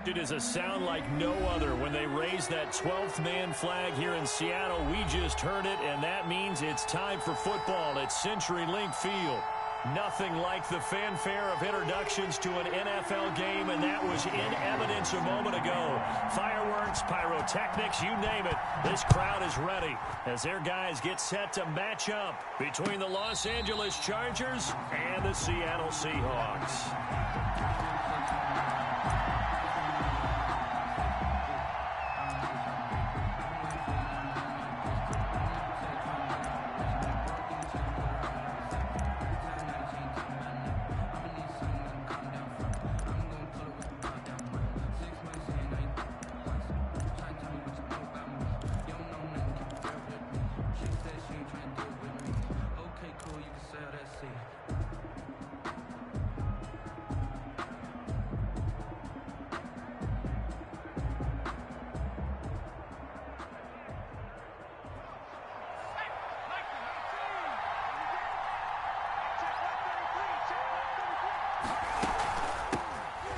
It is a sound like no other when they raise that 12th man flag here in Seattle. We just heard it, and that means it's time for football at CenturyLink Field. Nothing like the fanfare of introductions to an NFL game, and that was in evidence a moment ago. Fireworks, pyrotechnics, you name it. This crowd is ready as their guys get set to match up between the Los Angeles Chargers and the Seattle Seahawks.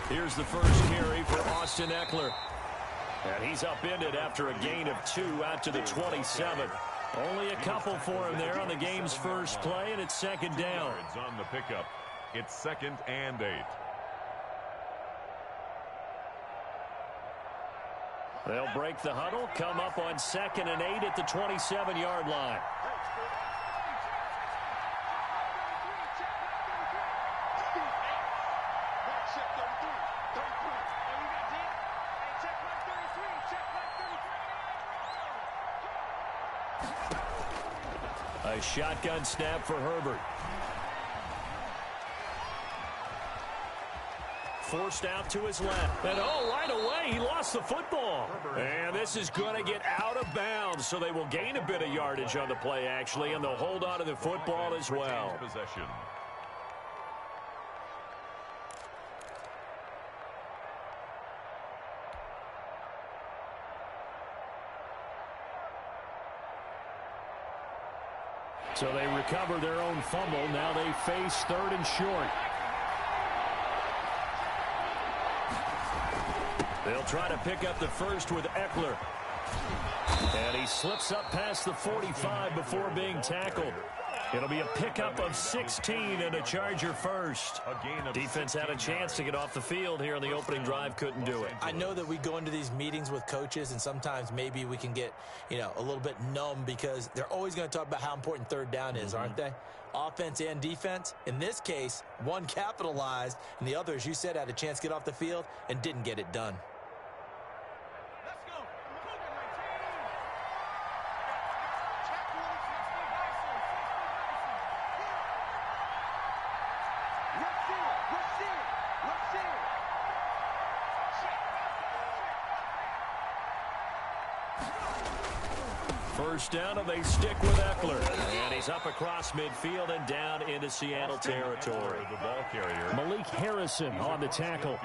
Here's the first carry for Austin Eckler. And he's upended after a gain of 2 out to the 27. Only a couple for him there on the game's first play, and it's second down. On the pickup. It's 2nd and 8. They'll break the huddle, come up on 2nd and 8 at the 27-yard line. A shotgun snap for Herbert. Forced out to his left. And right away, he lost the football. And this is going to get out of bounds, so they will gain a bit of yardage on the play, actually, and they'll hold on to the football as well. Possession. So they recover their own fumble. Now they face 3rd and short. They'll try to pick up the first with Eckler. And he slips up past the 45 before being tackled. It'll be a pickup of 16 and a Charger first. Defense had a chance to get off the field here on the opening drive, couldn't do it. I know that we go into these meetings with coaches, and sometimes maybe we can get, a little bit numb because they're always going to talk about how important 3rd down is, aren't they? Offense and defense. In this case, one capitalized, and the other, as you said, had a chance to get off the field and didn't get it done. First down, and they stick with Eckler. And he's up across midfield and down into Seattle territory. The ball carrier. Malik Harrison on the tackle.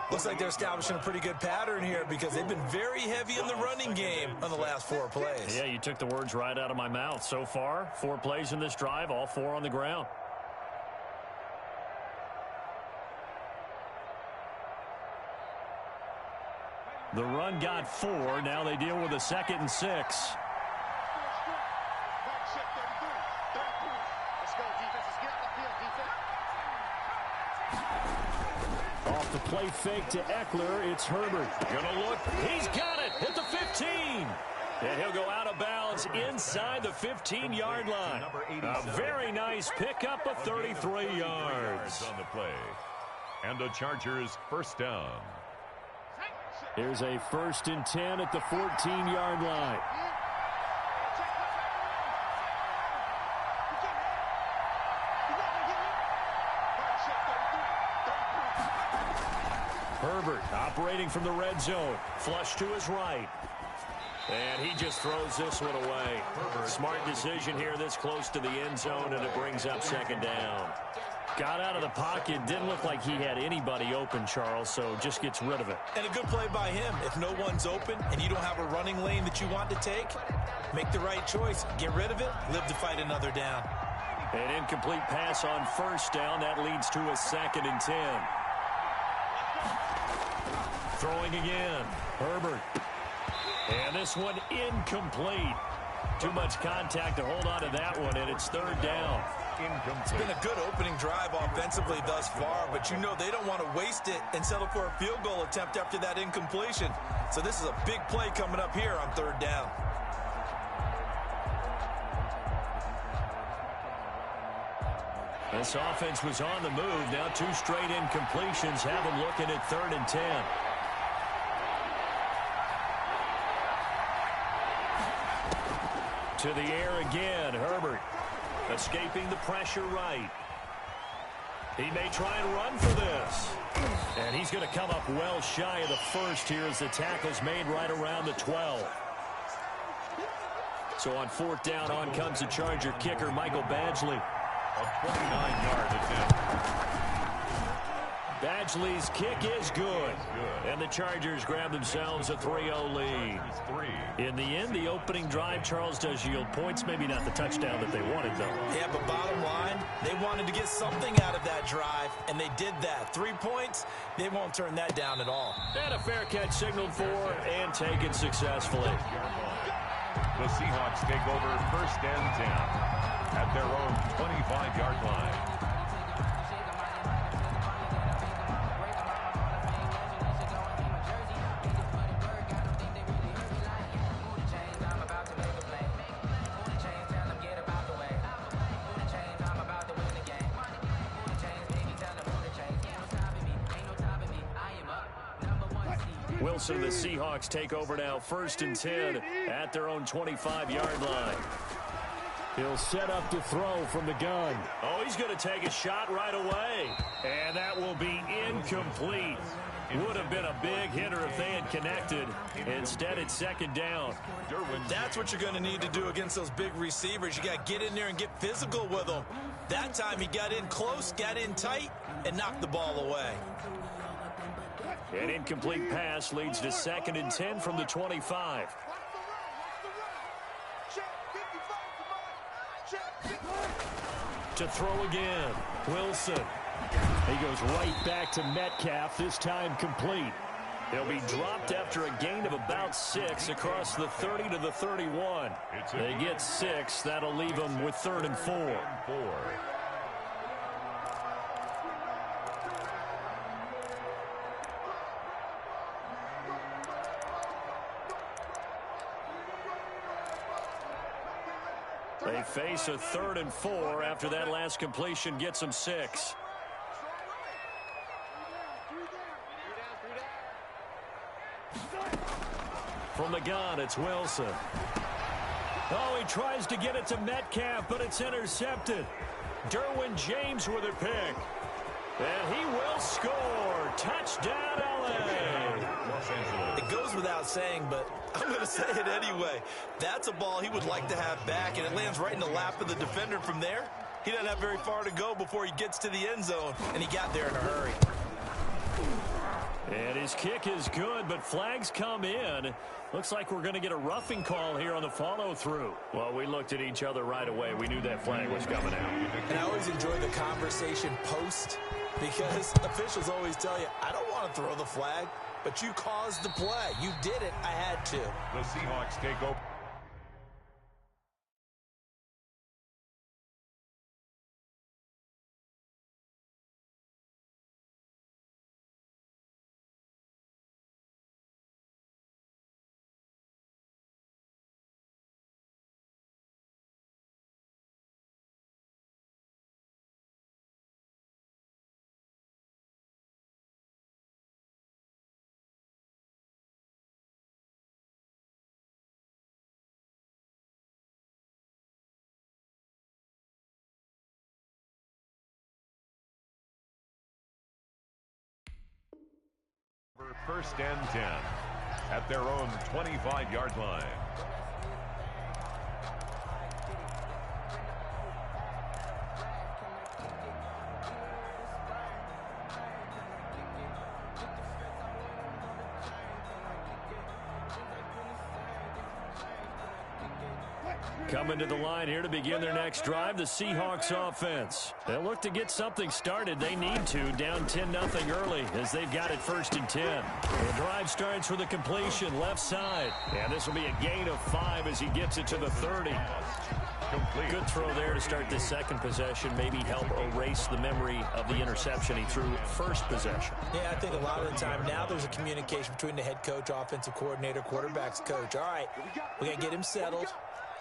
Looks like they're establishing a pretty good pattern here because they've been very heavy in the running game on the last 4 plays. Yeah, you took the words right out of my mouth. So far, 4 plays in this drive, all 4 on the ground. The run got 4. Now they deal with a 2nd and 6. Off the play fake to Eckler, it's Herbert. Gonna look, he's got it at the 15. And he'll go out of bounds inside the 15-yard line. A very nice pickup of 33 yards. On the play. And the Chargers first down. Here's a 1st and 10 at the 14-yard line. Herbert operating from the red zone. Flush to his right. And he just throws this one away. Smart decision here this close to the end zone, and it brings up 2nd down. Got out of the pocket. Didn't look like he had anybody open, Charles, so just gets rid of it. And a good play by him. If no one's open and you don't have a running lane that you want to take, make the right choice. Get rid of it. Live to fight another down. An incomplete pass on 1st down. That leads to a 2nd and 10. Throwing again. Herbert. And this one incomplete. Too much contact to hold on to that one, and it's third down. It's been a good opening drive offensively thus far, but you know they don't want to waste it and settle for a field goal attempt after that incompletion. So this is a big play coming up here on third down. This offense was on the move. Now 2 straight incompletions have them looking at 3rd and 10. To the air again, Herbert. Escaping the pressure right. He may try and run for this. And he's going to come up well shy of the first here as the tackle's made right around the 12. So on 4th down, on comes the Charger kicker, Michael Badgley. A 29-yard attempt. Badgley's kick is good. And the Chargers grab themselves a 3-0 lead. In the end, the opening drive, Charles, does yield points. Maybe not the touchdown that they wanted, though. Yeah, but bottom line, they wanted to get something out of that drive, and they did that. 3 points, they won't turn that down at all. And a fair catch signaled for and taken successfully. The Seahawks take over 1st and 10 at their own 25-yard line. Wilson, the Seahawks take over now 1st and 10 at their own 25-yard line. He'll set up to throw from the gun. Oh, he's going to take a shot right away. And that will be incomplete. Would have been a big hitter if they had connected. Instead, it's 2nd down. That's what you're going to need to do against those big receivers. You got to get in there and get physical with them. That time he got in close, got in tight, and knocked the ball away. An incomplete pass leads to 2nd and 10 from the 25. To throw again, Wilson. He goes right back to Metcalf, this time complete. He'll be dropped after a gain of about 6 across the 30 to the 31. They get 6. That'll leave them with 3rd and 4. They face a 3rd and 4 after that last completion gets them 6. From the gun, it's Wilson. Oh, he tries to get it to Metcalf, but it's intercepted. Derwin James with a pick. And he will score. Touchdown, L.A. It goes without saying, but I'm going to say it anyway. That's a ball he would like to have back, and it lands right in the lap of the defender from there. He doesn't have very far to go before he gets to the end zone, and he got there in a hurry. And his kick is good, but flags come in. Looks like we're going to get a roughing call here on the follow-through. Well, we looked at each other right away. We knew that flag was coming out. And I always enjoy the conversation post, because officials always tell you, I don't want to throw the flag, but you caused the play. You did it. I had to. The Seahawks take over. First and 10 at their own 25-yard line. Coming to the line here to begin their next drive, the Seahawks offense. They'll look to get something started. They need to, down 10-0 early as they've got it 1st and 10. The drive starts with a completion left side. And this will be a gain of 5 as he gets it to the 30. Good throw there to start this second possession. Maybe help erase the memory of the interception he threw first possession. Yeah, I think a lot of the time now there's a communication between the head coach, offensive coordinator, quarterback's coach. All right, we got to get him settled.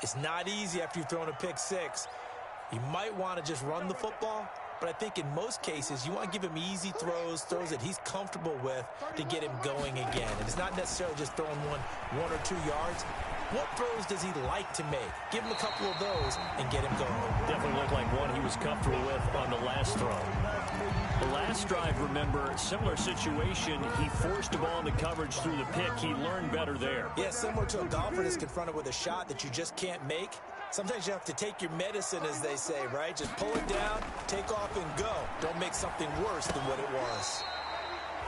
It's not easy after you've thrown a pick 6. You might want to just run the football, but I think in most cases you want to give him easy throws that he's comfortable with to get him going again. And it's not necessarily just throwing one or 2 yards. What throws does he like to make? Give him a couple of those and get him going. Definitely looked like one he was comfortable with on the last throw. The last drive, remember, similar situation. He forced the ball into coverage through the pick. He learned better there. Yeah, similar to a golfer that's confronted with a shot that you just can't make. Sometimes you have to take your medicine, as they say, right? Just pull it down, take off, and go. Don't make something worse than what it was.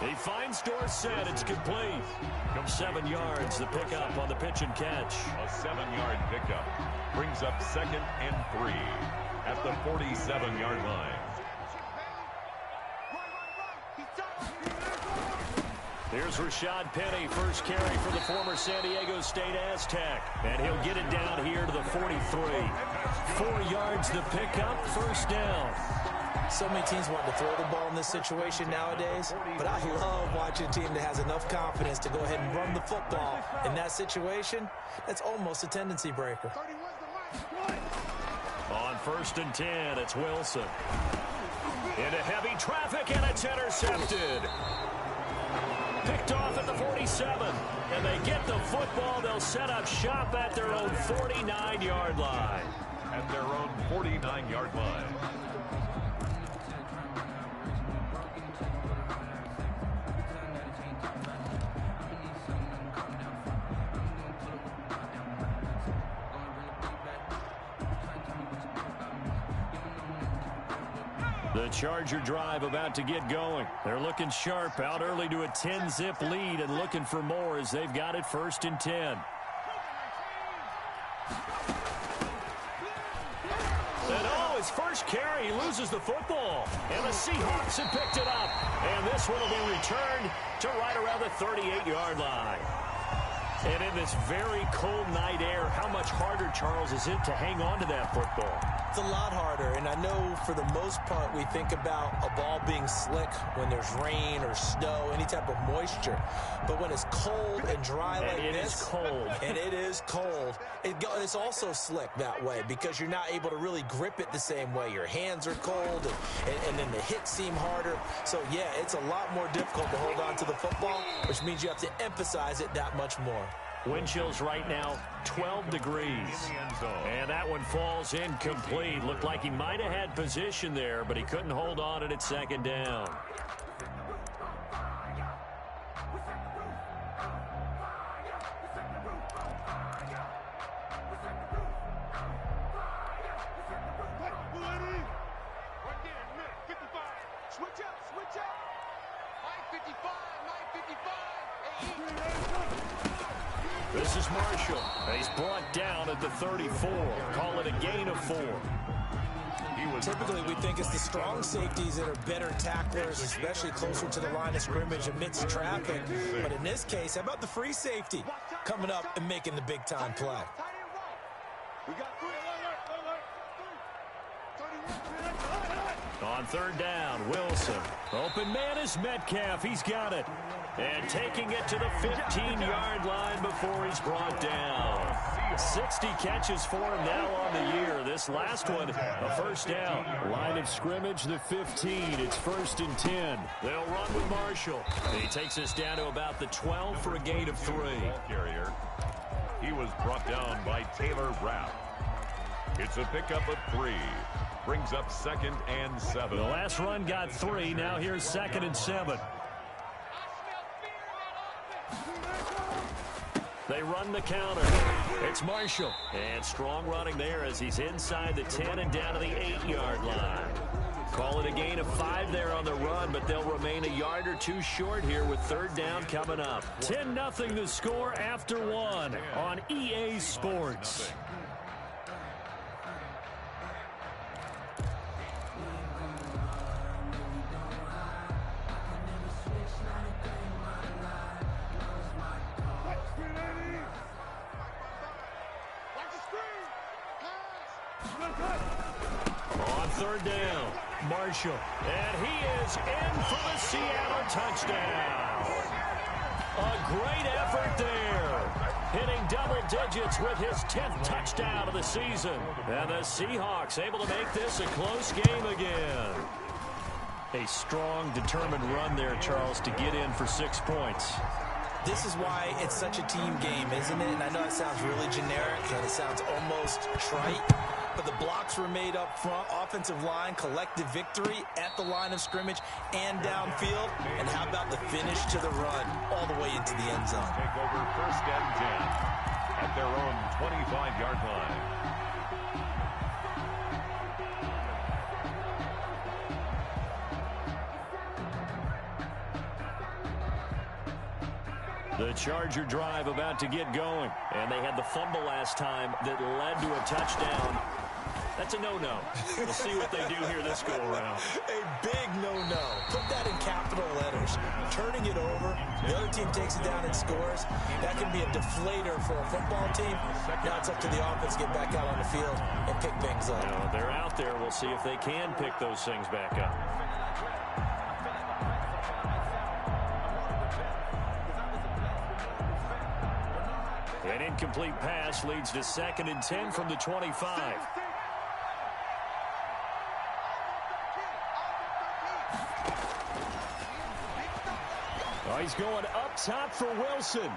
He finds Dorsett. It's complete. 7 yards, the pickup on the pitch and catch. A 7-yard pickup brings up 2nd and 3 at the 47-yard line. Here's Rashad Penny, first carry for the former San Diego State Aztec. And he'll get it down here to the 43. 4 yards the pickup, first down. So many teams want to throw the ball in this situation nowadays, but I love watching a team that has enough confidence to go ahead and run the football. In that situation, that's almost a tendency breaker. On 1st and 10, it's Wilson. Into heavy traffic, and it's intercepted. Picked off at the 47, and they get the football. They'll set up shop at their own 49-yard line. At their own 49-yard line. The Charger drive about to get going. They're looking sharp, out early to a 10-zip lead and looking for more as they've got it 1st and 10. And his first carry, he loses the football. And the Seahawks have picked it up. And this one will be returned to right around the 38-yard line. And in this very cold night air, how much harder, Charles, is it to hang on to that football? It's a lot harder, and I know for the most part we think about a ball being slick when there's rain or snow, any type of moisture. But when it's cold and dry like this, and it is cold, it's also slick that way because you're not able to really grip it the same way. Your hands are cold, and then the hits seem harder. So, yeah, it's a lot more difficult to hold on to the football, which means you have to emphasize it that much more. Wind chills right now, 12 degrees. And that one falls incomplete. Looked like he might have had position there, but he couldn't hold on at 2nd down. This is Marshall. He's brought down at the 34. Call it a gain of 4. Typically, we think it's the strong safeties that are better tacklers, especially closer to the line of scrimmage amidst traffic. But in this case, how about the free safety coming up and making the big-time play? On 3rd down, Wilson. Open man is Metcalf. He's got it. And taking it to the 15-yard line before he's brought down. 60 catches for him now on the year. This last one, a first down. Line of scrimmage, the 15. It's 1st and 10. They'll run with Marshall. He takes us down to about the 12 for a gain of 3. Carrier. He was brought down by Taylor Rapp. It's a pickup of 3. Brings up 2nd and 7. The last run got 3. Now here's 2nd and 7. They run the counter. It's Marshall. And strong running there as he's inside the 10 and down to the 8-yard line. Call it a gain of 5 there on the run, but they'll remain a yard or 2 short here with 3rd down coming up. 10-0 the score after 1 on EA Sports. On third down, Marshall. And he is in for the Seattle touchdown. A great effort there. Hitting double digits with his 10th touchdown of the season. And the Seahawks able to make this a close game again. A strong, determined run there, Charles, to get in for 6 points. This is why it's such a team game, isn't it? And I know it sounds really generic and it sounds almost trite, but the blocks were made up front, offensive line, collective victory at the line of scrimmage and downfield. And how about the finish to the run all the way into the end zone? Take over 1st and 10 at their own 25-yard line. The Charger drive about to get going. And they had the fumble last time that led to a touchdown. That's a no-no. We'll see what they do here this go-around. A big no-no. Put that in capital letters. Turning it over, the other team takes it down and scores. That can be a deflator for a football team. Now it's up to the offense to get back out on the field and pick things up. You know, they're out there. We'll see if they can pick those things back up. An incomplete pass leads to 2nd and 10 from the 25. Oh, he's going up top for Wilson.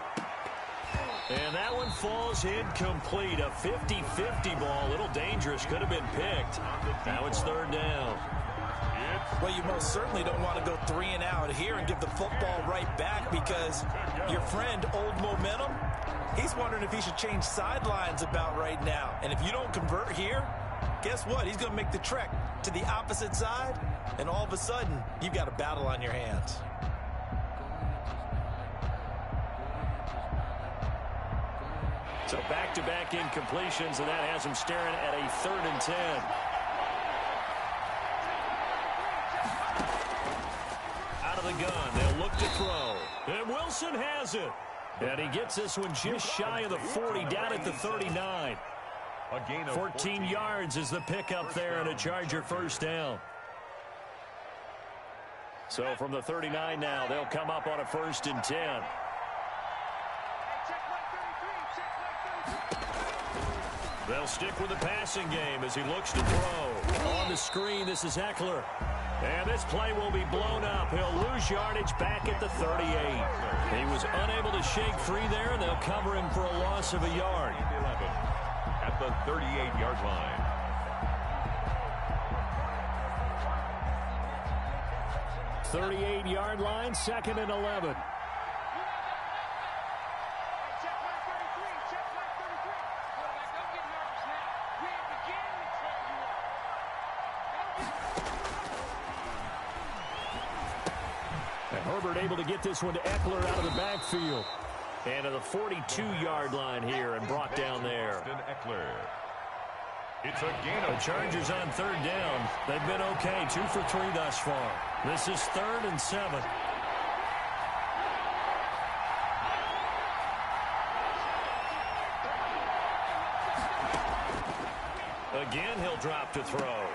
And that one falls incomplete. A 50-50 ball. A little dangerous. Could have been picked. Now it's 3rd down. Well, you most certainly don't want to go 3 and out here and give the football right back because your friend, Old Momentum, he's wondering if he should change sidelines about right now. And if you don't convert here, guess what? He's going to make the trek to the opposite side, and all of a sudden, you've got a battle on your hands. So back-to-back incompletions, and that has him staring at a 3rd and 10. Out of the gun, they'll look to throw. And Wilson has it. And he gets this one just shy of the 40, down at the 39. 14 yards is the pickup there, and a Charger 1st down. So from the 39 now, they'll come up on a 1st and 10. They'll stick with the passing game as he looks to throw. On the screen, this is Eckler. And this play will be blown up. He'll lose yardage back at the 38. He was unable to shake free there, and they'll cover him for a loss of a yard. 11 at the 38-yard line. .38-yard line, 2nd and 11. Herbert able to get this one to Eckler out of the backfield. And to the 42-yard line here and brought down there. Eckler. It's a gain of the Chargers on 3rd down. They've been okay, 2 for 3 thus far. This is 3rd and 7. Again, he'll drop to throw.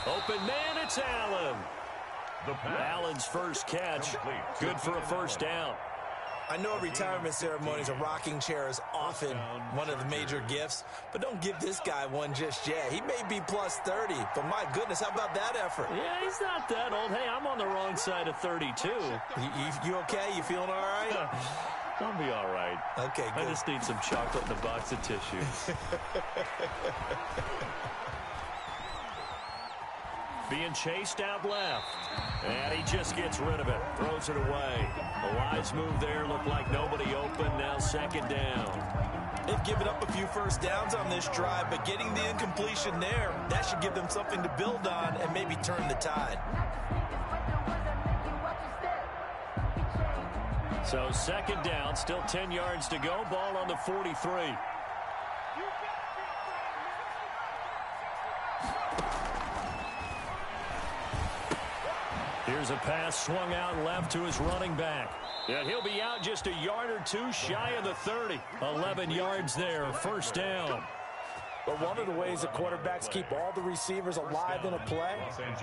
Open man, it's Allen. Allen's first catch, good for a 1st down. I know retirement ceremonies, a rocking chair is often one of the major gifts, but don't give this guy one just yet. He may be plus 30, but my goodness, how about that effort? Yeah, he's not that old. Hey, I'm on the wrong side of 32. You okay? You feeling all right? I'll be all right. Okay, good. I just need some chocolate and a box of tissues. Being chased out left. And he just gets rid of it. Throws it away. A wise move there. Looked like nobody open. Now 2nd down. They've given up a few 1st downs on this drive, but getting the incompletion there, that should give them something to build on and maybe turn the tide. So 2nd down. Still 10 yards to go. Ball on the 43. Here's a pass swung out left to his running back. And he'll be out just a yard or 2 shy of the 30. 11 yards there, 1st down. But one of the ways that quarterbacks keep all the receivers alive in a play,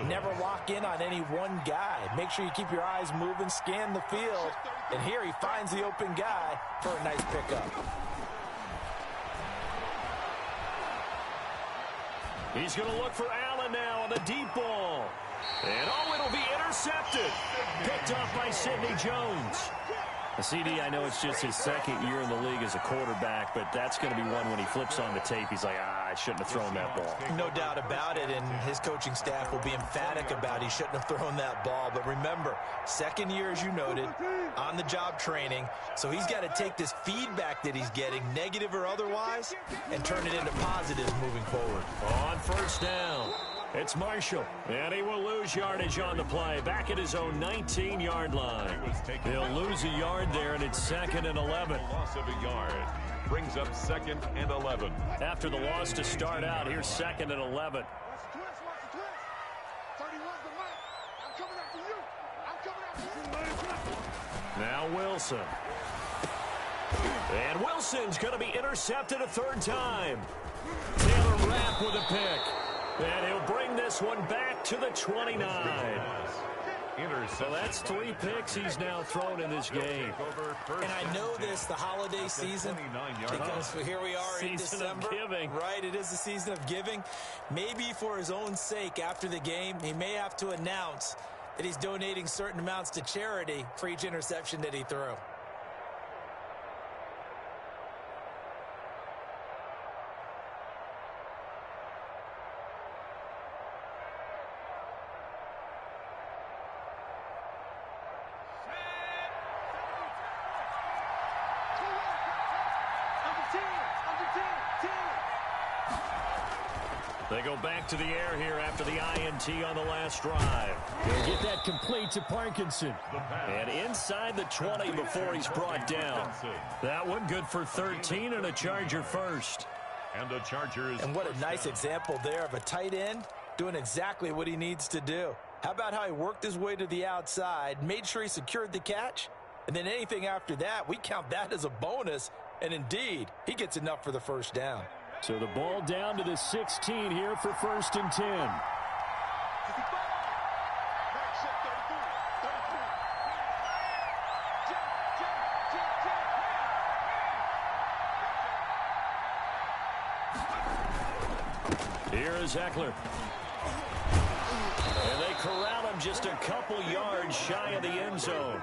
never lock in on any one guy. Make sure you keep your eyes moving, scan the field, and here he finds the open guy for a nice pickup. He's going to look for Allen now on the deep ball. And, oh, it'll be intercepted. Picked off by Sidney Jones. CD, I know it's just his second year in the league as a quarterback, but that's going to be one when he flips on the tape. He's like, I shouldn't have thrown that ball. No doubt about it, and his coaching staff will be emphatic about he shouldn't have thrown that ball. But remember, second year, as you noted, on-the-job training, so he's got to take this feedback that he's getting, negative or otherwise, and turn it into positives moving forward. On first down, it's Marshall, and he will lose yardage on the play, back at his own 19-yard line. He'll lose a yard there, and it's 2nd and 11. Loss of a yard brings up 2nd and 11. After the loss to start out, here's 2nd and 11. Now Wilson. And Wilson's going to be intercepted a third time. Taylor Rapp with a pick. And he'll bring this one back to the 29. So that's 3 picks he's now thrown in this game. And I know this, the holiday season, because here we are in December. Season of giving. Right, it is the season of giving. Maybe for his own sake, after the game, he may have to announce that he's donating certain amounts to charity for each interception that he threw. They go back to the air here after the INT on the last drive. They'll get that complete to Parkinson. And inside the 20 before he's brought down. That one good for 13 and a Charger first. And the Chargers. And what a nice example there of a tight end doing exactly what he needs to do. How about how he worked his way to the outside, made sure he secured the catch, and then anything after that, we count that as a bonus. And indeed, he gets enough for the first down. So the ball down to the 16 here for 1st and 10. Here is Eckler. And they corral him just a couple yards shy of the end zone.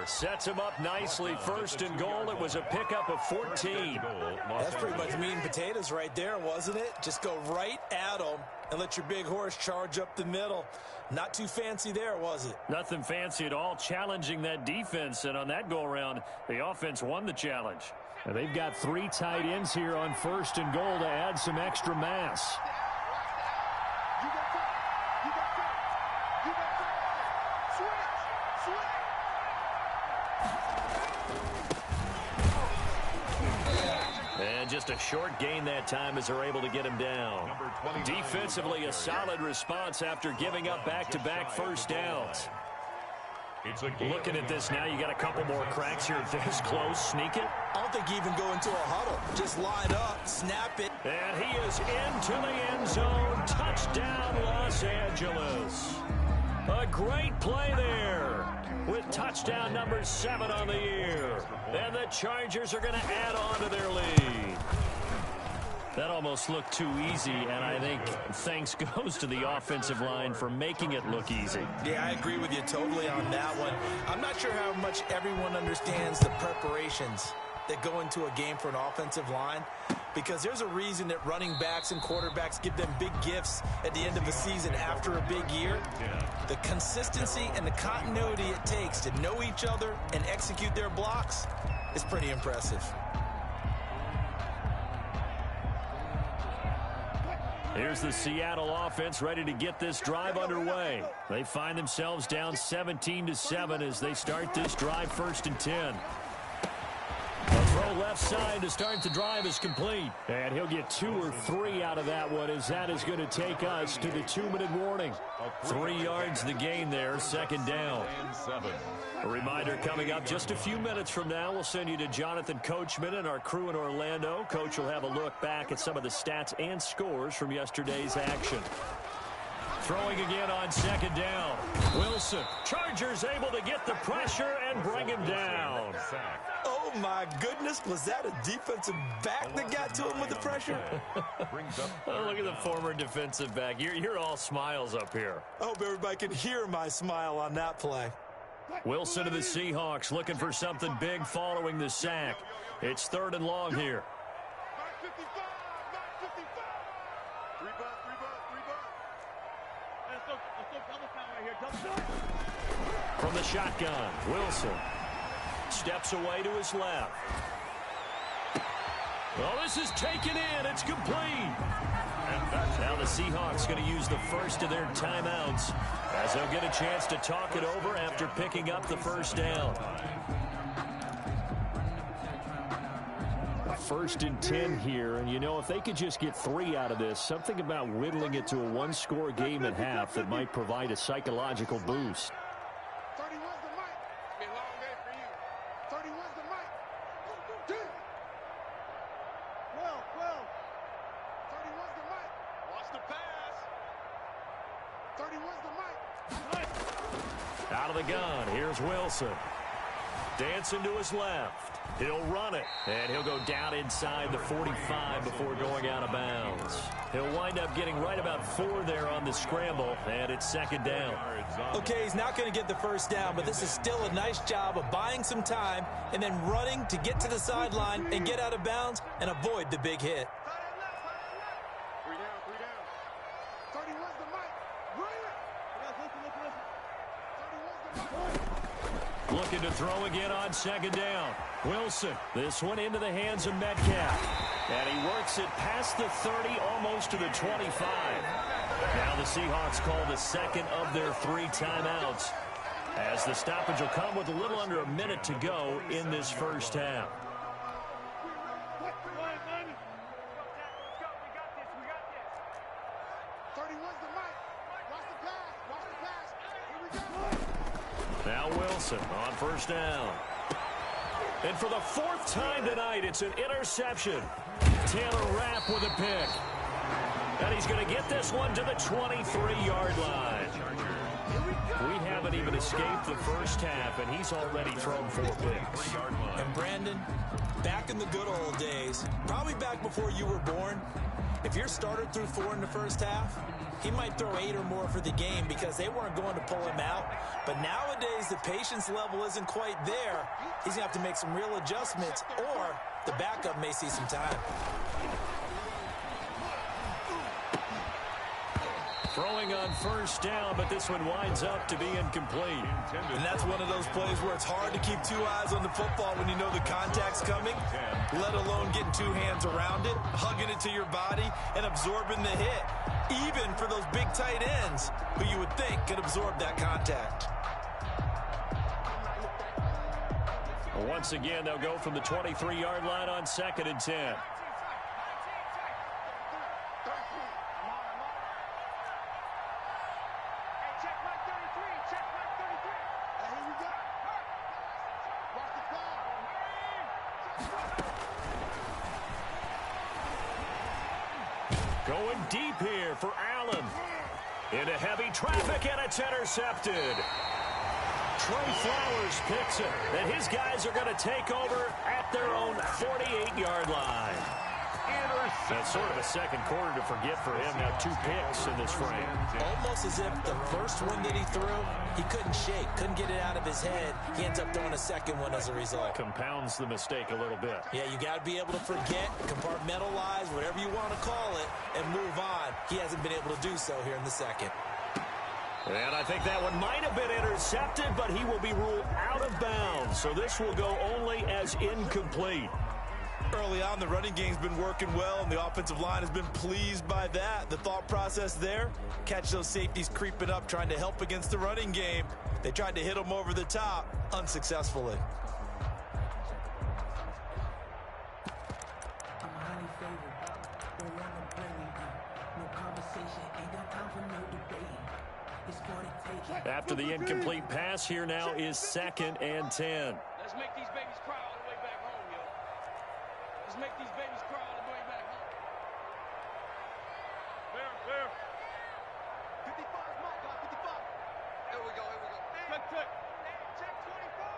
Sets him up nicely. 1st and goal. It was a pickup of 14. That's pretty much meat and potatoes right there, wasn't it? Just go right at him and let your big horse charge up the middle. Not too fancy there, was it? Nothing fancy at all, challenging that defense. And on that go-around, the offense won the challenge. And they've got 3 tight ends here on 1st and goal to add some extra mass. Just a short gain that time as they're able to get him down. Defensively, a solid response after giving up back-to-back first downs. Looking at this now, you got a couple more cracks here. This close, sneak it. I don't think you even go into a huddle. Just line up, snap it. And he is into the end zone. Touchdown, Los Angeles. A great play there with touchdown number 7 on the year. And the Chargers are going to add on to their lead. That almost looked too easy, and I think thanks goes to the offensive line for making it look easy. Yeah, I agree with you totally on that one. I'm not sure how much everyone understands the preparations that go into a game for an offensive line, because there's a reason that running backs and quarterbacks give them big gifts at the end of the season after a big year. The consistency and the continuity it takes to know each other and execute their blocks is pretty impressive. Here's the Seattle offense ready to get this drive underway. They find themselves down 17-7 as they start this drive 1st and 10. A throw left side to start the drive is complete. And he'll get 2 or 3 out of that one, as that is going to take us to the 2-minute warning. 3 yards the gain there, second down. A reminder coming up just a few minutes from now, we'll send you to Jonathan Coachman and our crew in Orlando. Coach will have a look back at some of the stats and scores from yesterday's action. Throwing again on second down. Wilson. Chargers able to get the pressure and bring him down. Oh, my goodness. Was that a defensive back that got to him with the pressure? Oh, look at the former defensive back. You're all smiles up here. I hope everybody can hear my smile on that play. Wilson to the Seahawks looking for something big following the sack. It's 3rd and long here. From the shotgun, Wilson steps away to his left. Well, this is taken in. It's complete. Now the Seahawks going to use the first of their timeouts as they'll get a chance to talk it over after picking up the first down. 1st and 10 here, and you know, if they could just get 3 out of this, something about whittling it to a 1-score game at half that might provide a psychological boost. 31's the mic. It's been a long day for you. 31's the mic. 12. 31's the mic. Watch the pass. 31's the mic. Out of the gun, here's Wilson. Dancing to his left. He'll run it, and he'll go down inside the 45 before going out of bounds. He'll wind up getting right about 4 there on the scramble, and it's 2nd down. Okay, he's not going to get the first down, but this is still a nice job of buying some time and then running to get to the sideline and get out of bounds and avoid the big hit. 3 down. 31's the mic. Looking to throw again on 2nd down. Wilson, this one into the hands of Metcalf. And he works it past the 30, almost to the 25. Now the Seahawks call the 2nd of their 3 timeouts, as the stoppage will come with a little under a minute to go in this first half. Now Wilson on 1st down. And for the 4th time tonight, it's an interception. Taylor Rapp with a pick. And he's going to get this one to the 23-yard line. We haven't even escaped the first half, and he's already thrown 4 picks. And Brandon, back in the good old days, probably back before you were born, if your starter threw 4 in the first half, he might throw 8 or more for the game because they weren't going to pull him out. But nowadays, the patience level isn't quite there. He's going to have to make some real adjustments, or the backup may see some time. Throwing on 1st down, but this one winds up to be incomplete. And that's one of those plays where it's hard to keep 2 eyes on the football when you know the contact's coming, let alone getting 2 hands around it, hugging it to your body, and absorbing the hit, even for those big tight ends who you would think could absorb that contact. Once again, they'll go from the 23-yard line on 2nd and 10. Going deep here for Allen. Into heavy traffic, and it's intercepted. Trey Flowers picks it, and his guys are going to take over at their own 48-yard line. That's sort of a second quarter to forget for him. Now 2 picks in this frame. Almost as if the first one that he threw, he couldn't shake, couldn't get it out of his head. He ends up throwing a second one as a result. Compounds the mistake a little bit. Yeah, you got to be able to forget, compartmentalize, whatever you want to call it, and move on. He hasn't been able to do so here in the second. And I think that one might have been intercepted, but he will be ruled out of bounds. So this will go only as incomplete. Early on, the running game's been working well, and the offensive line has been pleased by that. The thought process there, catch those safeties creeping up, trying to help against the running game. They tried to hit them over the top, unsuccessfully. After the incomplete pass, here now is 2nd and 10. Let's make these babies cry all the way back home, yo. Let's make these babies cry all the way back home. Fair. 55, Mark, 55. Here we go. Check. Check 24.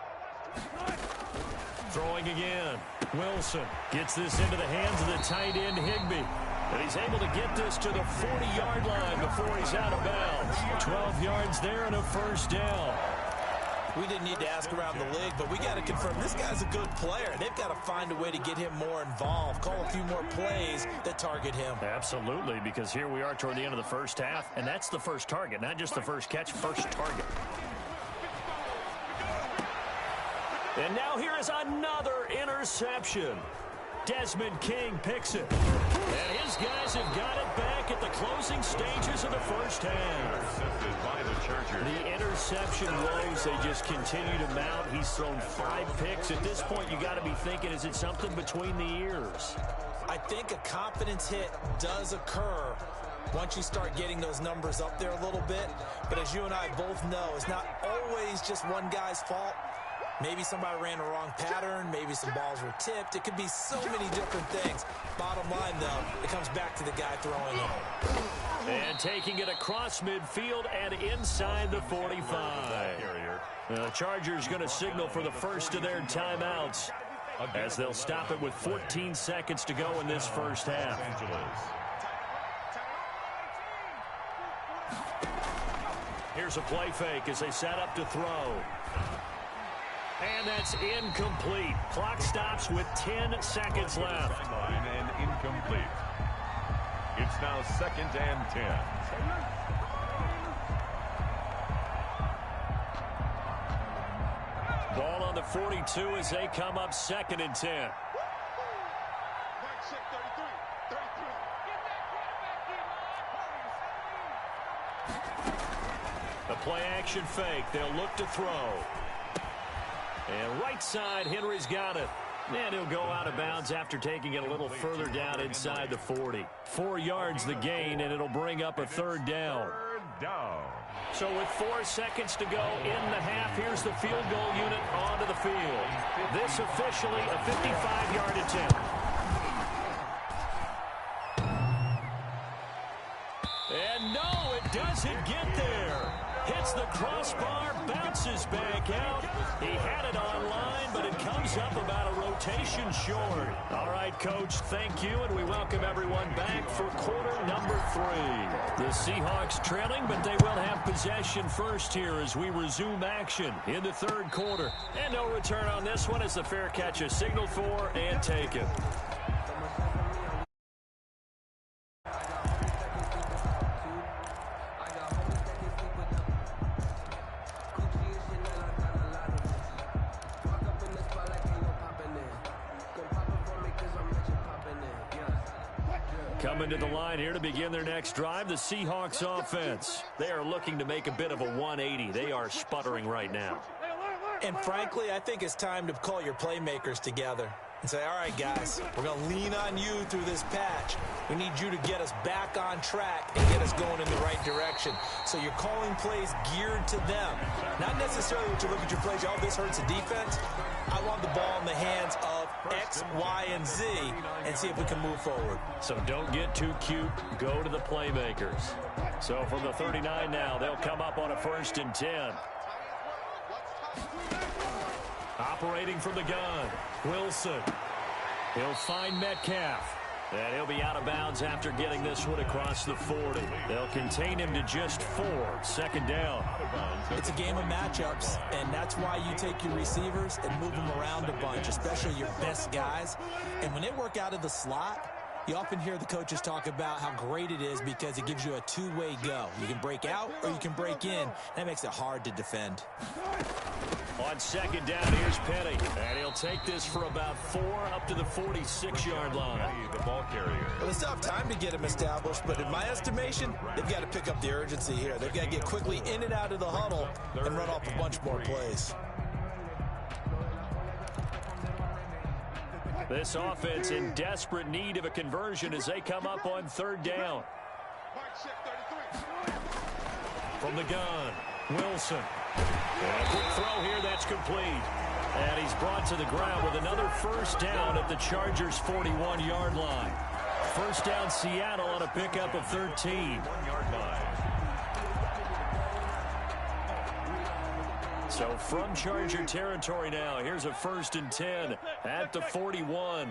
Watch 24. Throwing again. Wilson gets this into the hands of the tight end, Higbee. And he's able to get this to the 40-yard line before he's out of bounds. 12 yards there and a first down. We didn't need to ask around the league, but we got to confirm this guy's a good player. They've got to find a way to get him more involved, call a few more plays that target him. Absolutely, because here we are toward the end of the first half, and that's the first target, not just the first catch, first target. And now here is another interception. Desmond King picks it. And his guys have got it back at the closing stages of the first half. Intercepted by the Chargers. The interception woes, they just continue to mount. He's thrown 5 picks. At this point, you got to be thinking, is it something between the ears? I think a confidence hit does occur once you start getting those numbers up there a little bit. But as you and I both know, it's not always just one guy's fault. Maybe somebody ran a wrong pattern. Maybe some balls were tipped. It could be so many different things. Bottom line, though, it comes back to the guy throwing it. And taking it across midfield and inside the 45. The Chargers going to signal for the first of their timeouts, as they'll stop it with 14 seconds to go in this first half. Here's a play fake as they set up to throw. And that's incomplete. Clock stops with 10 seconds left. And incomplete. It's now 2nd and 10. Ball on the 42 as they come up 2nd and 10. The play action fake. They'll look to throw. And right side, Henry's got it. And he'll go out of bounds after taking it a little further down inside the 40. 4 yards the gain, and it'll bring up a 3rd down. So with 4 seconds to go in the half, here's the field goal unit onto the field. This officially a 55-yard attempt. And no, it doesn't get there. Hits the crossbar, bounces back out. He had it online, but it comes up about a rotation short. All right, Coach, thank you, and we welcome everyone back for quarter number 3. The Seahawks trailing, but they will have possession first here as we resume action in the 3rd quarter. And no return on this one as the fair catch is signaled for and taken. Coming to the line here to begin their next drive, the Seahawks offense. They are looking to make a bit of a 180. They are sputtering right now. And frankly, I think it's time to call your playmakers together and say, all right, guys, we're going to lean on you through this patch. We need you to get us back on track and get us going in the right direction. So you're calling plays geared to them. Not necessarily when you look at your plays, oh, this hurts the defense. I want the ball in the hands of X, Y, and Z and see if we can move forward. So don't get too cute. Go to the playmakers. So from the 39 now, they'll come up on a 1st and 10. Operating from the gun, Wilson. He'll find Metcalf. And he'll be out of bounds after getting this one across the 40. They'll contain him to just 4. 2nd down. It's a game of matchups, and that's why you take your receivers and move them around a bunch, especially your best guys. And when they work out of the slot, you often hear the coaches talk about how great it is because it gives you a two-way go. You can break out or you can break in. That makes it hard to defend. On 2nd down, here's Penny. And he'll take this for about 4 up to the 46-yard line. The ball carrier. Well, they still have time to get him established, but in my estimation, they've got to pick up the urgency here. They've got to get quickly in and out of the huddle and run off a bunch more plays. This offense in desperate need of a conversion as they come up on 3rd down. From the gun, Wilson. And a quick throw here, that's complete. And he's brought to the ground with another first down at the Chargers' 41-yard line. First down Seattle on a pickup of 13. 1-yard line. So from Charger territory now, here's a 1st and 10 at the 41.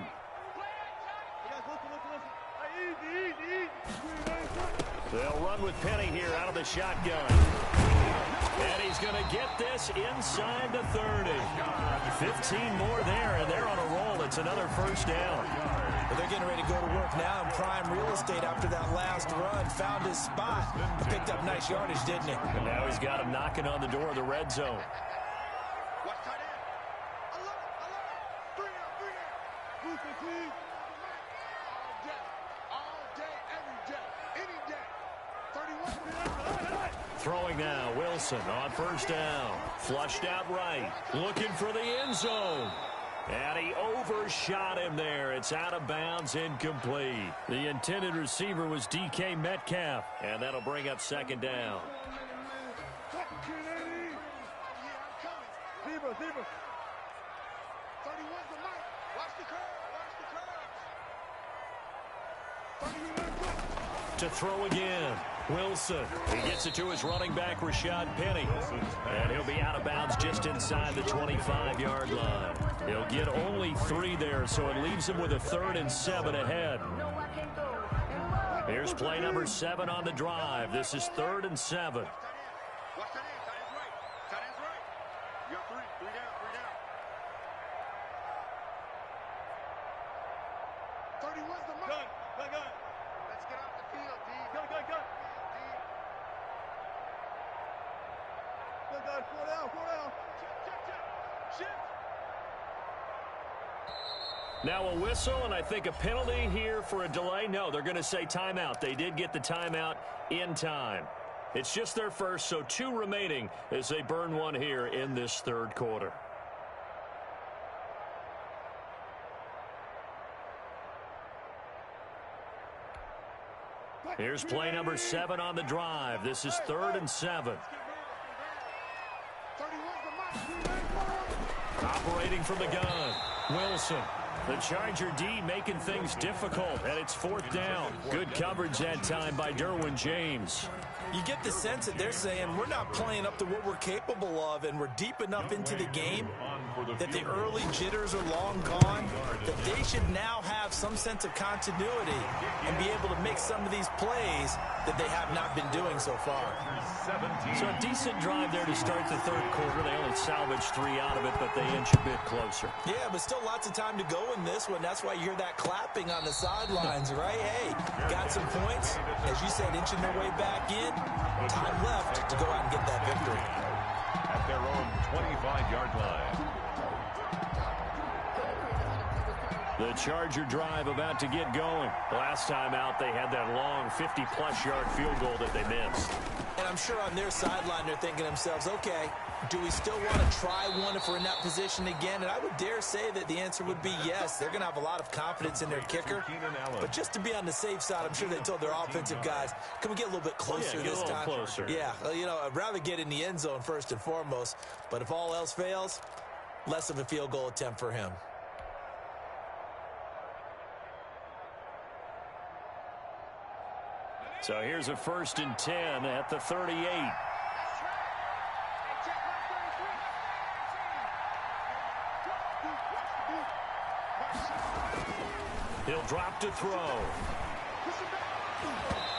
They'll run with Penny here out of the shotgun. And he's going to get this inside the 30. 15 more there, and they're on a roll. It's another first down. But they're getting ready to go to work now in prime real estate after that last run. Found his spot. Picked up nice yardage, didn't he? And now he's got him knocking on the door of the red zone. Throwing now, Wilson on first down. Flushed out right. Looking for the end zone. And he overshot him there. It's out of bounds, incomplete. The intended receiver was DK Metcalf. And that'll bring up second down. To throw again. Wilson. He gets it to his running back, Rashad Penny. And he'll be out of bounds just inside the 25-yard line. He'll get only 3 there, so it leaves him with a 3rd and 7 ahead. Here's play number 7 on the drive. This is 3rd and 7. Now a whistle, and I think a penalty here for a delay. No, they're going to say timeout. They did get the timeout in time. It's just their first, so 2 remaining as they burn one here in this 3rd quarter. Here's play number 7 on the drive. This is 3rd and 7. Operating from the gun, Wilson. The Charger D making things difficult, and it's 4th down. Good coverage that time by Derwin James. You get the sense that they're saying we're not playing up to what we're capable of, and we're deep enough into the game that the early jitters are long gone, that they should now have some sense of continuity and be able to make some of these plays that they have not been doing so far. So a decent drive there to start the 3rd quarter. They only salvaged 3 out of it, but they inch a bit closer. Yeah, but still lots of time to go in this one. That's why you hear that clapping on the sidelines, right? Hey, got some points. As you said, inching their way back in. Time left to go out and get that victory. At their own 25-yard line. The Charger drive about to get going. Last time out, they had that long 50-plus yard field goal that they missed. And I'm sure on their sideline, they're thinking to themselves, okay, do we still want to try one if we're in that position again? And I would dare say that the answer would be yes. They're going to have a lot of confidence in their kicker. But just to be on the safe side, I'm sure they told their offensive guys, can we get a little bit closer this time? Closer. Yeah, you know, I'd rather get in the end zone first and foremost. But if all else fails, less of a field goal attempt for him. So here's a 1st and 10 at the 38. He'll drop to throw.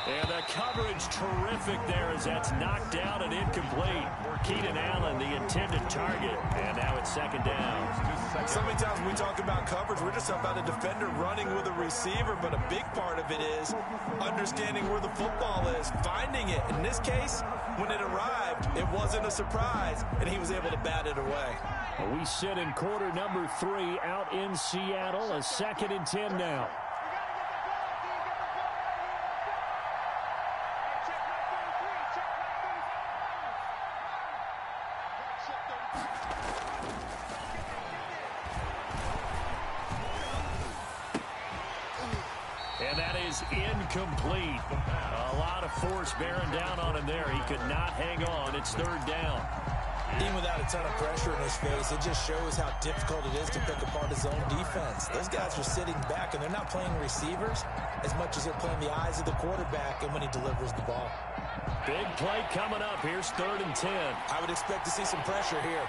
And the coverage terrific there as that's knocked down and incomplete. Keenan Allen, the intended target. And now it's 2nd down. So many times when we talk about coverage, we're just about a defender running with a receiver, but a big part of it is understanding where the football is, finding it. In this case, when it arrived, it wasn't a surprise, and he was able to bat it away. Well, we sit in quarter number 3 out in Seattle, a 2nd and 10 now. is incomplete. A lot of force bearing down on him there. He could not hang on. It's third down. Even without a ton of pressure in his face, it just shows how difficult it is to pick apart his own defense. Those guys are sitting back, and they're not playing receivers as much as they're playing the eyes of the quarterback and when he delivers the ball. Big play coming up. Here's 3rd and 10. I would expect to see some pressure here.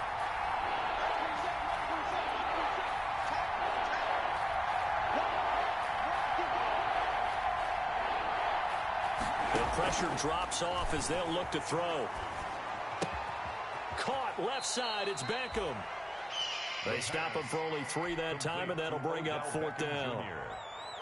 The pressure drops off as they'll look to throw. Caught left side. It's Beckham. They stop him for only 3 that time, and that'll bring up 4th down.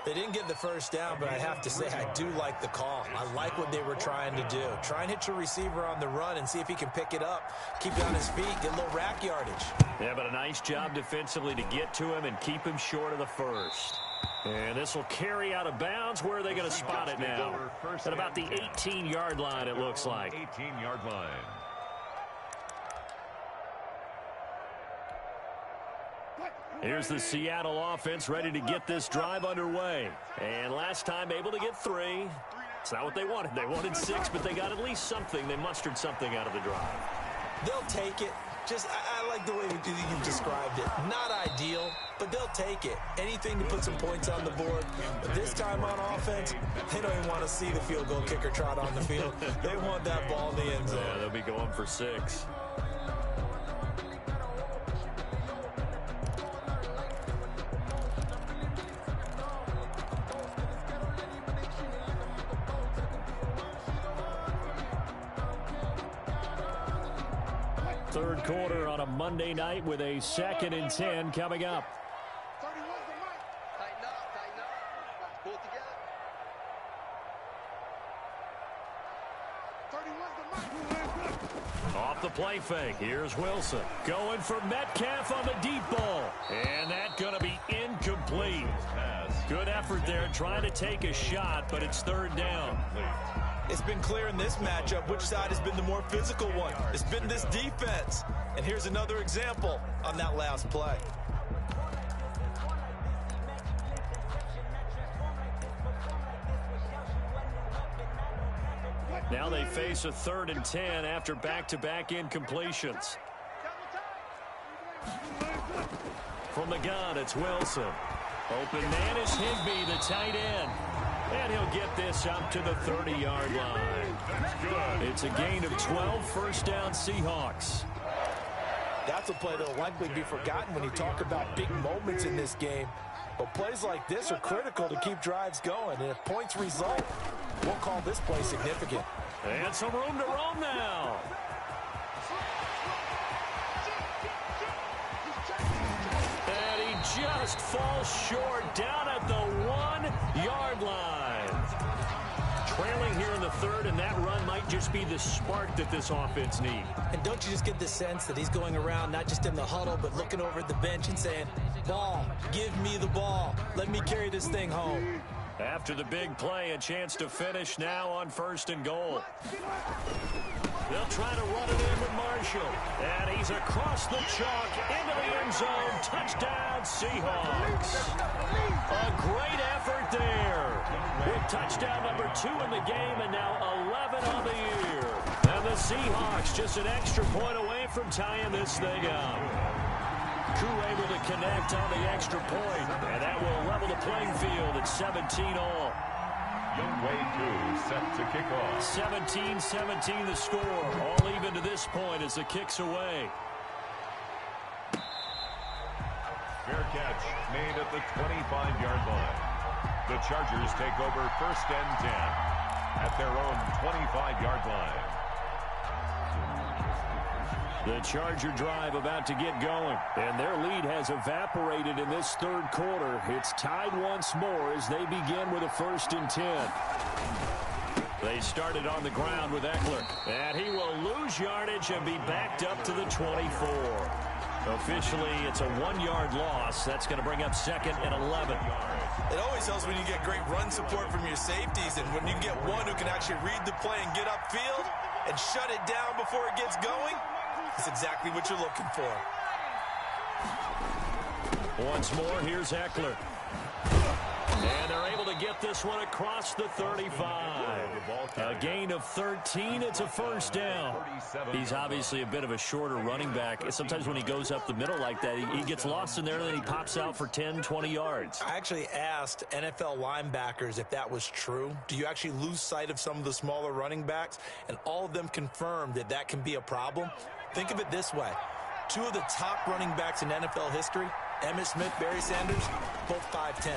They didn't get the first down, but I have to say I do like the call. I like what they were trying to do. Try and hit your receiver on the run and see if he can pick it up. Keep it on his feet, get a little rack yardage. Yeah, but a nice job defensively to get to him and keep him short of the first. And this will carry out of bounds. Where are they going to spot it now? At about the 18-yard line, it looks like. 18-yard line. Here's the Seattle offense ready to get this drive underway. And last time able to get 3. It's not what they wanted. They wanted 6, but they got at least something. They mustered something out of the drive. They'll take it. Just, I like the way you described it. Not ideal, but they'll take it. Anything to put some points on the board. But this time on offense, they don't even want to see the field goal kicker trot on the field. They want that ball in the end zone. Yeah, they'll be going for 6. Third quarter on a Monday night with a 2nd and 10 coming up. 31's the mic. Tighten up, tighten up. Pull it together. 31's the mic. Off the play fake. Here's Wilson. Going for Metcalf on the deep ball. And that's going to be incomplete. Good effort there trying to take a shot, but it's 3rd down. It's been clear in this matchup which side has been the more physical one. It's been this defense. And here's another example on that last play. Now they face a 3rd and 10 after back-to-back incompletions. From the gun, it's Wilson. Open man is Higbee, the tight end. And he'll get this up to the 30-yard line. It's a gain of 12, first down Seahawks. That's a play that will likely be forgotten when you talk about big moments in this game. But plays like this are critical to keep drives going. And if points result, we'll call this play significant. And some room to roam now. And he just falls short down at the 1-yard line. Trailing here in the 3rd, and that run might just be the spark that this offense needs. And don't you just get the sense that he's going around not just in the huddle, but looking over at the bench and saying, ball, give me the ball. Let me carry this thing home. After the big play, a chance to finish now on 1st and goal. They'll try to run it in with Marshall. And he's across the chalk into the end zone. Touchdown, Seahawks. A great effort there. With touchdown number 2 in the game and now 11 on the year. And the Seahawks just an extra point away from tying this thing up. Koo able to connect on the extra point, and that will level the playing field at 17-all. Youngway Koo set to kick off. 17-17 the score. All even to this point as the kick's away. Fair catch made at the 25-yard line. The Chargers take over 1st and 10 at their own 25-yard line. The Charger drive about to get going, and their lead has evaporated in this 3rd quarter. It's tied once more as they begin with a 1st and 10. They started on the ground with Eckler, and he will lose yardage and be backed up to the 24. Officially, it's a 1-yard loss. That's going to bring up 2nd and 11. It always helps when you get great run support from your safeties, and when you get one who can actually read the play and get upfield and shut it down before it gets going. That's exactly what you're looking for. Once more, here's Eckler. And they're able to get this one across the 35. A gain of 13. It's a first down. He's obviously a bit of a shorter running back. Sometimes when he goes up the middle like that, he gets lost in there, and then he pops out for 10, 20 yards. I actually asked NFL linebackers if that was true. Do you actually lose sight of some of the smaller running backs? And all of them confirmed that that can be a problem. Think of it this way. Two of the top running backs in NFL history, Emmitt Smith, Barry Sanders, both 5'10".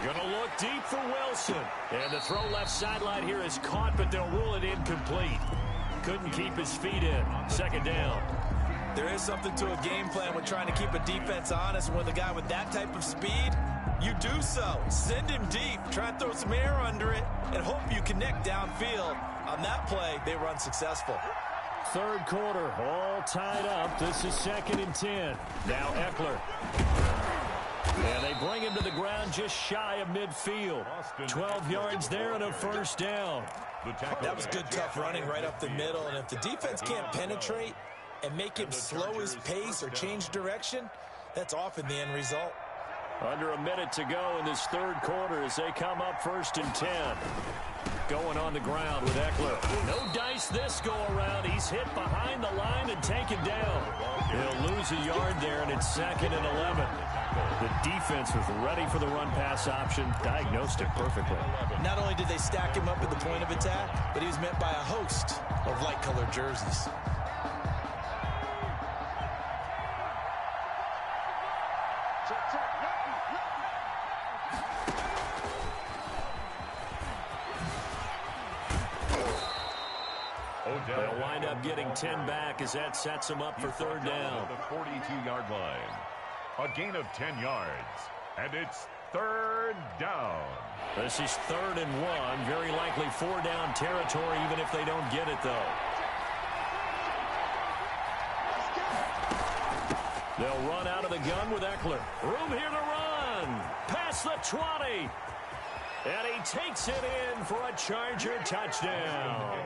Gonna look deep for Wilson. And the throw left sideline here is caught, but they'll rule it incomplete. Couldn't keep his feet in. Second down. There is something to a game plan with trying to keep a defense honest. With a guy with that type of speed, you do so. Send him deep. Try and throw some air under it and hope you connect downfield. On that play, they were unsuccessful. Third quarter, all tied up. This is 2nd and 10. Now Eckler. And they bring him to the ground just shy of midfield. 12 yards there and a first down. That was good, tough running right up the middle. And if the defense can't penetrate and make him slow his pace or change direction, that's often the end result. Under a minute to go in this third quarter as they come up 1st and 10. Going on the ground with Eckler. No dice this go around. He's hit behind the line and taken down. He'll lose a yard there, and it's 2nd and 11. The defense was ready for the run-pass option, diagnosed it perfectly. Not only did they stack him up at the point of attack, but he was met by a host of light-colored jerseys. They'll wind up getting 10 back as that sets them up for third down. The 42-yard line. A gain of 10 yards. And it's third down. This is 3rd and 1. Very likely 4-down territory, even if they don't get it, though. They'll run out of the gun with Eckler. Room here to run. Past the 20. And he takes it in for a Charger touchdown.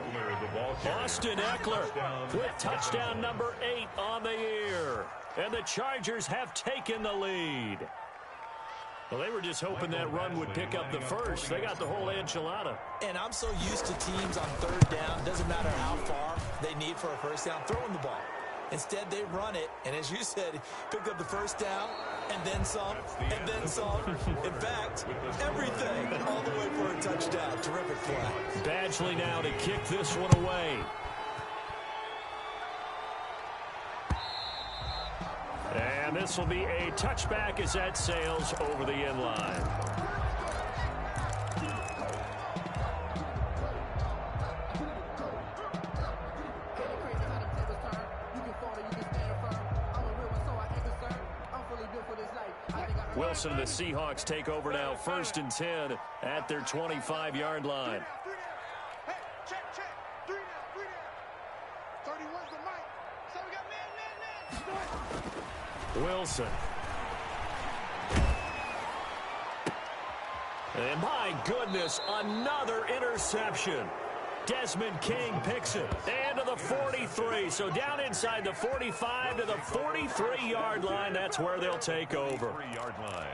Austin Eckler with touchdown number 8 on the year. And the Chargers have taken the lead. Well, they were just hoping that run would pick up the first. They got the whole enchilada. And I'm so used to teams on third down, doesn't matter how far they need for a first down, throwing the ball. Instead, they run it, and as you said, picked up the first down, and then some, and then some. In fact, everything all the way for a touchdown. Terrific play. Badgley now to kick this one away. And this will be a touchback as that sails over the end line. Wilson and the Seahawks take over now, 1st and 10 at their 25-yard line. Hey, check. 3 down. 31's the mic. So we got man. Wilson. And my goodness, another interception. Desmond King picks it. And to the 43. So down inside the 45 to the 43-yard line. That's where they'll take over. 3-yard line.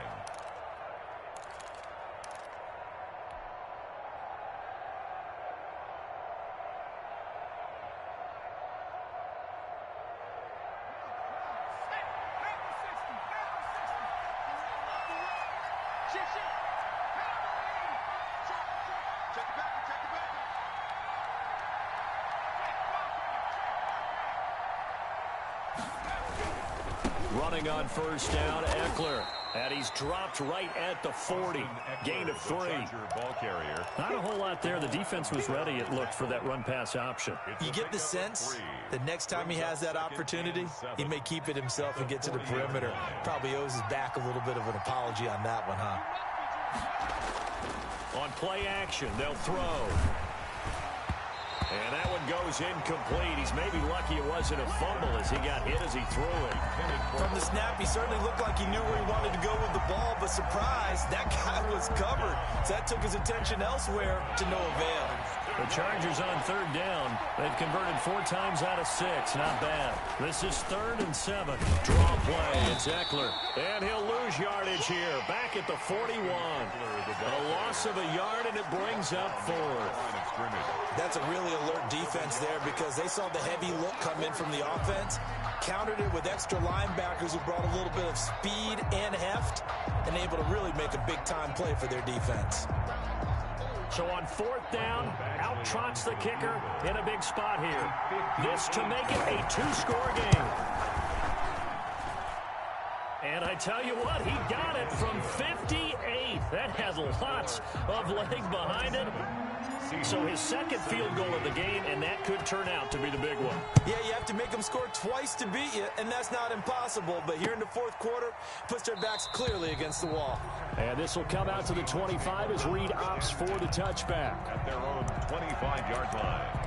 Running on first down, Eckler. And he's dropped right at the 40. Gain of 3. Ball carrier. Not a whole lot there. The defense was ready, it looked, for that run-pass option. You get the sense that next time he has that opportunity, he may keep it himself and get to the perimeter. Probably owes his back a little bit of an apology on that one, huh? On play action, they'll throw. And that one goes incomplete. He's maybe lucky it wasn't a fumble as he got hit as he threw it. From the snap, he certainly looked like he knew where he wanted to go with the ball, but surprise, that guy was covered. So that took his attention elsewhere to no avail. The Chargers on third down. They've converted 4 times out of 6. Not bad. This is 3rd and 7. Draw play. It's Eckler. And he'll lose yardage here. Back at the 41. A loss of a yard, and it brings up 4th. That's a really alert defense there because they saw the heavy look come in from the offense, countered it with extra linebackers who brought a little bit of speed and heft, and able to really make a big-time play for their defense. So on 4th down, out trots the kicker in a big spot here. This to make it a 2-score game. And I tell you what, he got it from 58. That has lots of leg behind it. So his 2nd field goal of the game, and that could turn out to be the big one. Yeah, you have to make them score twice to beat you, and that's not impossible. But here in the 4th quarter, puts their backs clearly against the wall. And this will come out to the 25 as Reed opts for the touchback. At their own 25-yard line.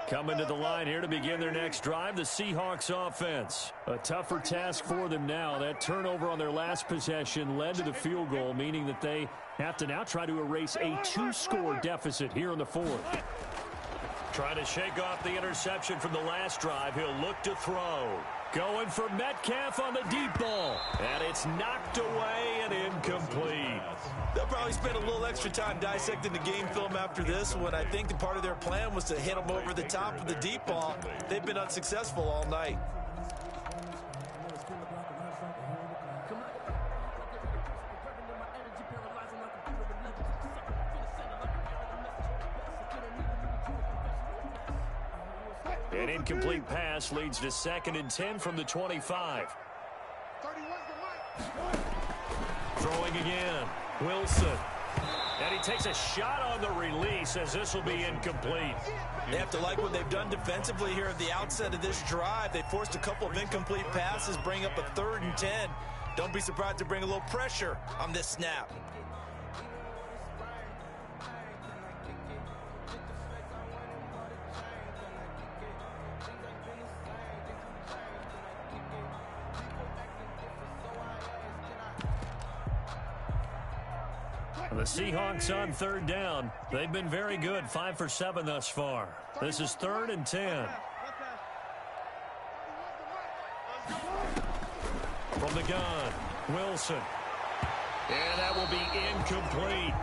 Coming to the line here to begin their next drive, the Seahawks offense. A tougher task for them now. That turnover on their last possession led to the field goal, meaning that they have to now try to erase a 2-score deficit here in the 4th. Trying to shake off the interception from the last drive. He'll look to throw. Going for Metcalf on the deep ball. And it's knocked away and incomplete. They'll probably spend a little extra time dissecting the game film after this when I think the part of their plan was to hit them over the top of the deep ball. They've been unsuccessful all night. An incomplete pass leads to 2nd and 10 from the 25. Throwing again. Wilson. And he takes a shot on the release as this will be incomplete. They have to like what they've done defensively here at the outset of this drive. They forced a couple of incomplete passes, bring up a 3rd and 10. Don't be surprised to bring a little pressure on this snap. The Seahawks on 3rd down. They've been very good, 5 for 7 thus far. This is 3rd and 10. From the gun, Wilson. And that will be incomplete.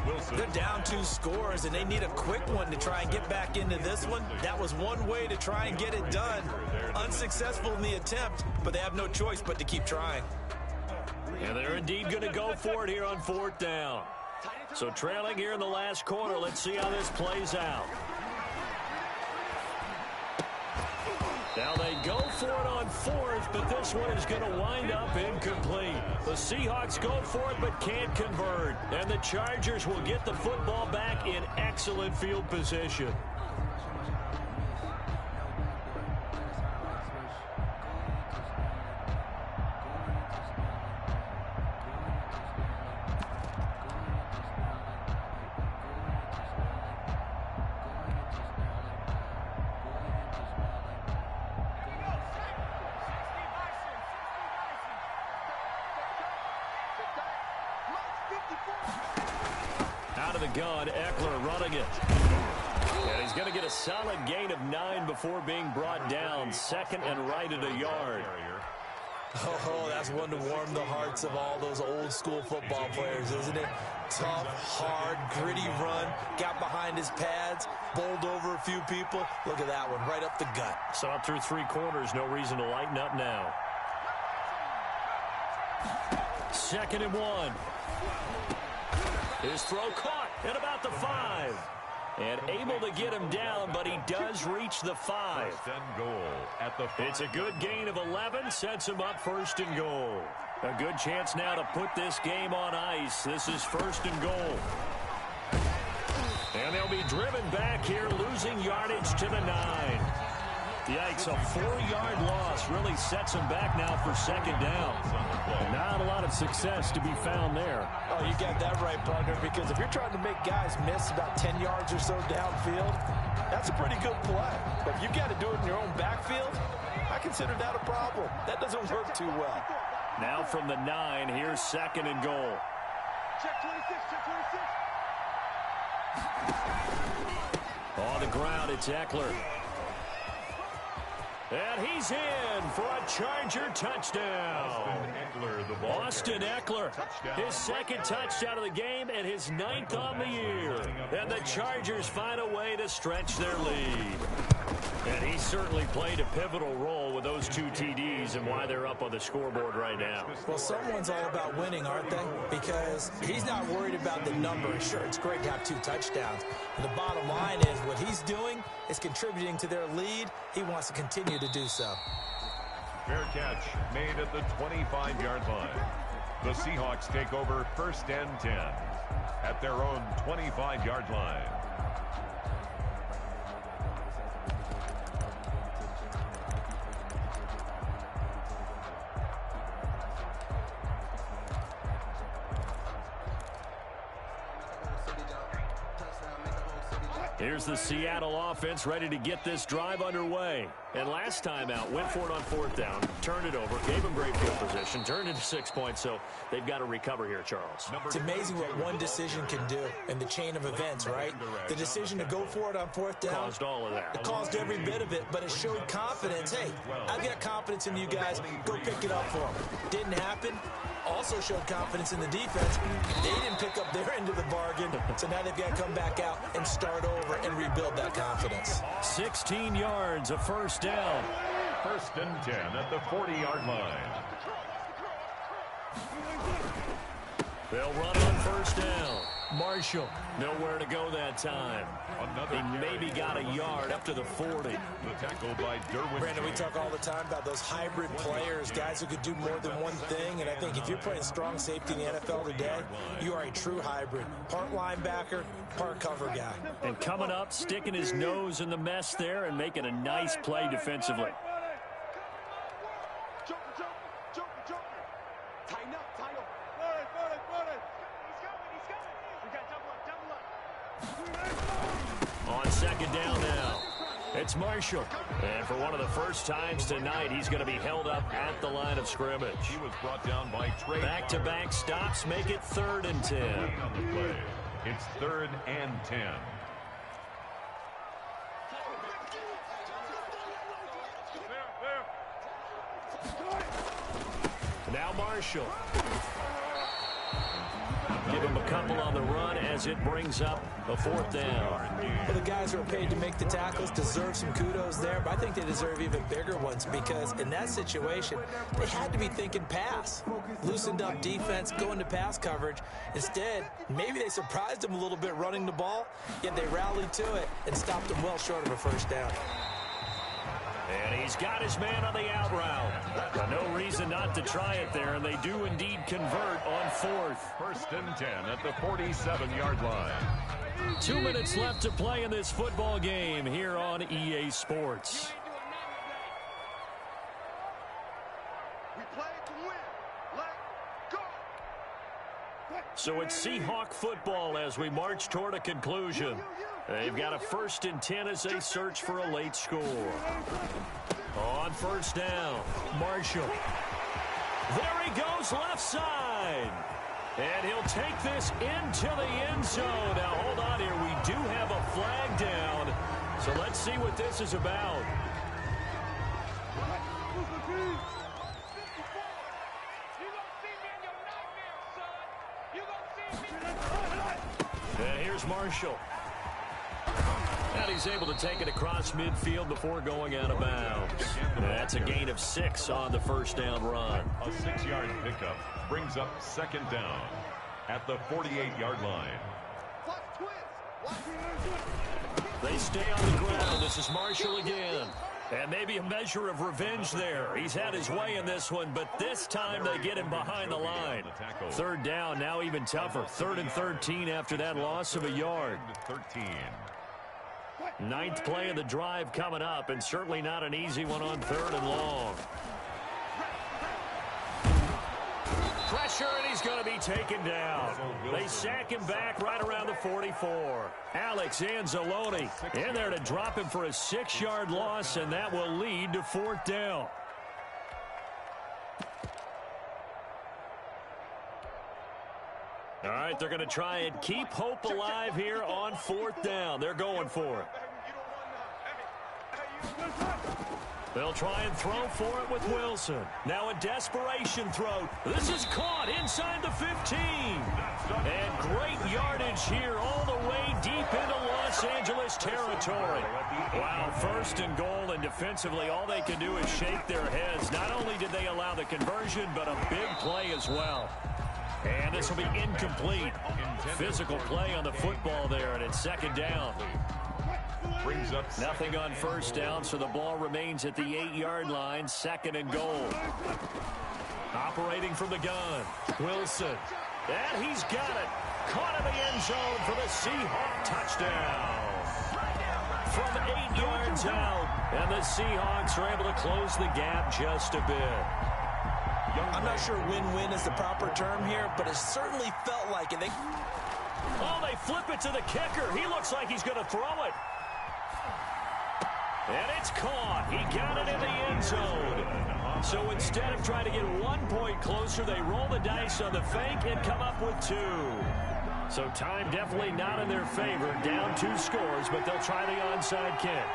Wilson. They're down 2 scores, and they need a quick one to try and get back into this one. That was one way to try and get it done. Unsuccessful in the attempt, but they have no choice but to keep trying. And they're indeed going to go for it here on 4th down. So trailing here in the last quarter, let's see how this plays out. Now they go for it on 4th, but this one is going to wind up incomplete. The Seahawks go for it but can't convert. And the Chargers will get the football back in excellent field position. Out of the gun, Eckler running it. And he's going to get a solid gain of 9 before being brought down. 2nd and right at a yard. Oh, that's one to warm the hearts of all those old school football players, isn't it? Tough, hard, gritty run. Got behind his pads, bowled over a few people. Look at that one, right up the gut. Saw through 3 quarters. No reason to lighten up now. 2nd and 1. His throw caught at about the 5. And able to get him down, but he does reach the 5. 1st and goal at the 5. It's a good gain of 11, sets him up 1st and goal. A good chance now to put this game on ice. This is 1st and goal. And they'll be driven back here, losing yardage to the 9. Yikes, a 4-yard loss really sets him back now for second down. Not a lot of success to be found there. Oh, you got that right, partner, because if you're trying to make guys miss about 10 yards or so downfield, that's a pretty good play. But if you've got to do it in your own backfield, I consider that a problem. That doesn't work too well. Now from the 9, here's second and goal. Check 26, check 26. On the ground, it's Eckler. And he's in for a Charger touchdown. Austin Eckler, his second touchdown of the game and his 9th on the year. And the Chargers find a way to stretch their lead. And he certainly played a pivotal role with those 2 TDs and why they're up on the scoreboard right now. Well, someone's all about winning, aren't they? Because he's not worried about the number. Sure, it's great to have 2 touchdowns. But the bottom line is what he's doing is contributing to their lead. He wants to continue to do so. Fair catch made at the 25-yard line. The Seahawks take over first and 10 at their own 25-yard line. Here's the Seattle offense ready to get this drive underway. And last time out, went for it on 4th down, turned it over, gave them great field position, turned into 6 points, so they've got to recover here, Charles. It's amazing what one decision can do in the chain of events, right? The decision to go for it on 4th down caused all of that. It caused every bit of it, but it showed confidence. Hey, I've got confidence in you guys. Go pick it up for them. Didn't happen. Also showed confidence in the defense. They didn't pick up their end of the bargain, so now they've got to come back out and start over and rebuild that confidence. 16 yards, a first down. First and 10 at the 40-yard line. They'll run on first down. Marshall, nowhere to go that time. He maybe got a yard up to the 40. The tackle by Derwin. Brandon, we talk all the time about those hybrid players, guys who could do more than one thing, and I think if you're playing strong safety in the NFL today, you are a true hybrid. Part linebacker, part cover guy. And coming up, sticking his nose in the mess there and making a nice play defensively. On second down now, it's Marshall. And for one of the first times tonight, he's going to be held up at the line of scrimmage. He was brought down by Trey. Back-to-back stops make it 3rd and 10. On the play. It's 3rd and 10. Now Marshall. Give him a couple on the run as it brings up a 4th down. Well, the guys who are paid to make the tackles deserve some kudos there, but I think they deserve even bigger ones because in that situation, they had to be thinking pass. Loosened up defense, going to pass coverage. Instead, maybe they surprised them a little bit running the ball, yet they rallied to it and stopped them well short of a first down. And he's got his man on the out route. No reason not to try it there, and they do indeed convert on 4th. First and 10 at the 47-yard line. 2 minutes left to play in this football game here on EA Sports. We play to win. Let go. So it's Seahawk football as we march toward a conclusion. They've got a 1st and 10 as they search for a late score. On first down, Marshall. There he goes left side. And he'll take this into the end zone. Now, hold on here. We do have a flag down. So let's see what this is about. And here's Marshall. And he's able to take it across midfield before going out of bounds. That's a gain of 6 on the first down run. A 6-yard pickup brings up second down at the 48-yard line. They stay on the ground. This is Marshall again. And maybe a measure of revenge there. He's had his way in this one, but this time they get him behind the line. 3rd down, now even tougher. 3rd and 13 after that loss of a yard. 13. Ninth play of the drive coming up, and certainly not an easy one on 3rd and long. Pressure, and he's going to be taken down. They sack him back right around the 44. Alex Anzalone in there to drop him for a 6-yard loss, and that will lead to 4th down. All right, they're going to try and keep hope alive here on 4th down. They're going for it. They'll try and throw for it with Wilson. Now a desperation throw. This is caught inside the 15. And great yardage here all the way deep into Los Angeles territory. Wow, 1st and goal, and defensively all they can do is shake their heads. Not only did they allow the conversion, but a big play as well. And this will be incomplete. Physical play on the football there, and it's 2nd down. Brings up nothing on 1st down, so the ball remains at the 8-yard line, 2nd and goal. Operating from the gun, Wilson. And he's got it. Caught in the end zone for the Seahawk touchdown. From 8 yards out, and the Seahawks are able to close the gap just a bit. I'm not sure win-win is the proper term here, but it certainly felt like it. Oh, they flip it to the kicker. He looks like he's going to throw it. And it's caught. He got it in the end zone. So instead of trying to get 1 point closer, they roll the dice on the fake and come up with 2. So time definitely not in their favor. Down 2 scores, but they'll try the onside kick.